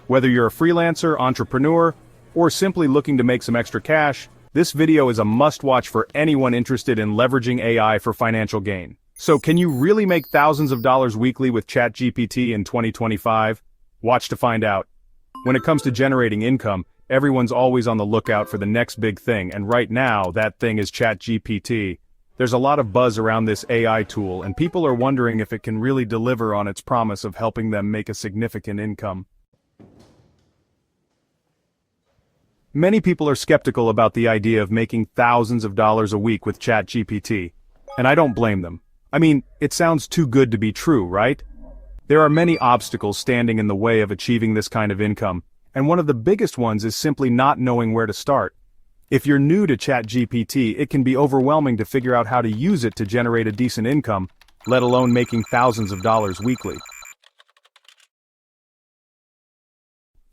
Whether you're a freelancer, entrepreneur, or simply looking to make some extra cash, this video is a must-watch for anyone interested in leveraging AI for financial gain. So can you really make thousands of dollars weekly with ChatGPT in 2025? Watch to find out. When it comes to generating income, everyone's always on the lookout for the next big thing, and right now, that thing is ChatGPT. There's a lot of buzz around this AI tool, and people are wondering if it can really deliver on its promise of helping them make a significant income. Many people are skeptical about the idea of making thousands of dollars a week with ChatGPT, and I don't blame them. I mean, it sounds too good to be true, right? There are many obstacles standing in the way of achieving this kind of income, and one of the biggest ones is simply not knowing where to start. If you're new to ChatGPT, it can be overwhelming to figure out how to use it to generate a decent income, let alone making thousands of dollars weekly.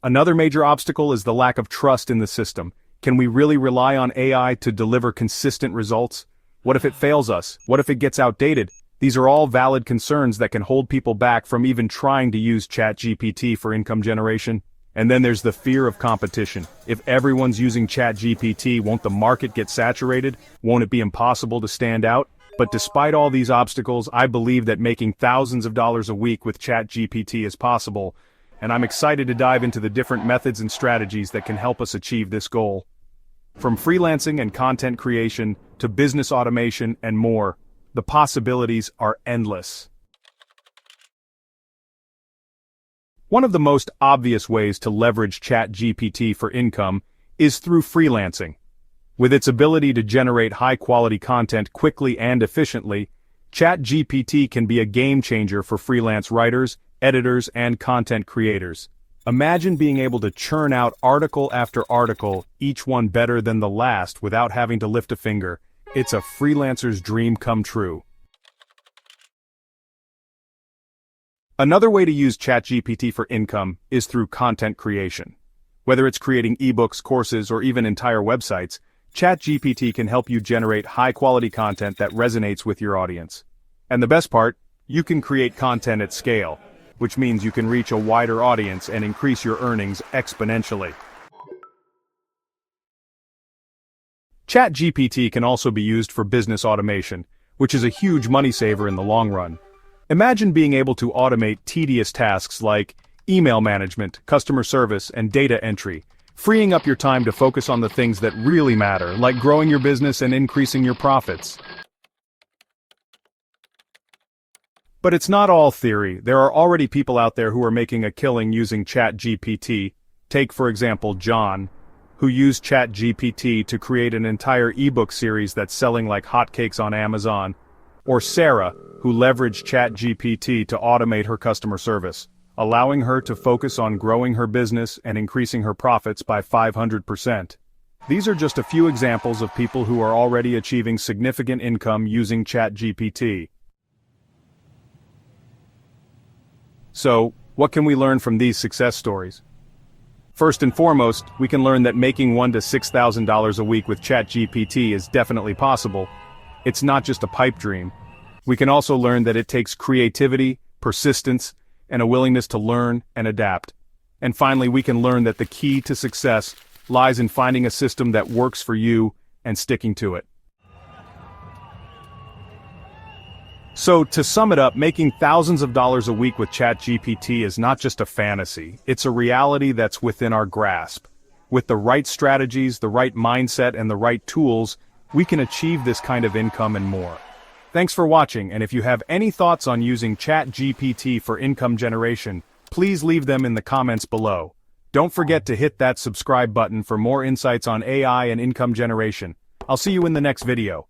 Another major obstacle is the lack of trust in the system. Can we really rely on AI to deliver consistent results? What if it fails us? What if it gets outdated? These are all valid concerns that can hold people back from even trying to use ChatGPT for income generation. And then there's the fear of competition. If everyone's using ChatGPT, won't the market get saturated? Won't it be impossible to stand out? But despite all these obstacles, I believe that making thousands of dollars a week with ChatGPT is possible, and I'm excited to dive into the different methods and strategies that can help us achieve this goal. From freelancing and content creation to business automation and more, the possibilities are endless. One of the most obvious ways to leverage ChatGPT for income is through freelancing. With its ability to generate high-quality content quickly and efficiently, ChatGPT can be a game-changer for freelance writers, editors, and content creators. Imagine being able to churn out article after article, each one better than the last without having to lift a finger. It's a freelancer's dream come true. Another way to use ChatGPT for income is through content creation. Whether it's creating ebooks, courses, or even entire websites, ChatGPT can help you generate high-quality content that resonates with your audience. And the best part, you can create content at scale, which means you can reach a wider audience and increase your earnings exponentially. ChatGPT can also be used for business automation, which is a huge money saver in the long run. Imagine being able to automate tedious tasks like email management, customer service, and data entry, freeing up your time to focus on the things that really matter, like growing your business and increasing your profits. But it's not all theory. There are already people out there who are making a killing using ChatGPT. Take, for example, John, who used ChatGPT to create an entire ebook series that's selling like hotcakes on Amazon. Or Sarah, who leveraged ChatGPT to automate her customer service, allowing her to focus on growing her business and increasing her profits by 500%. These are just a few examples of people who are already achieving significant income using ChatGPT. So, what can we learn from these success stories? First and foremost, we can learn that making $1,000 to $6,000 a week with ChatGPT is definitely possible. It's not just a pipe dream. We can also learn that it takes creativity, persistence, and a willingness to learn and adapt. And finally, we can learn that the key to success lies in finding a system that works for you and sticking to it. So, to sum it up, making thousands of dollars a week with ChatGPT is not just a fantasy, it's a reality that's within our grasp. With the right strategies, the right mindset, and the right tools, we can achieve this kind of income and more. Thanks for watching, and if you have any thoughts on using ChatGPT for income generation, please leave them in the comments below. Don't forget to hit that subscribe button for more insights on AI and income generation. I'll see you in the next video.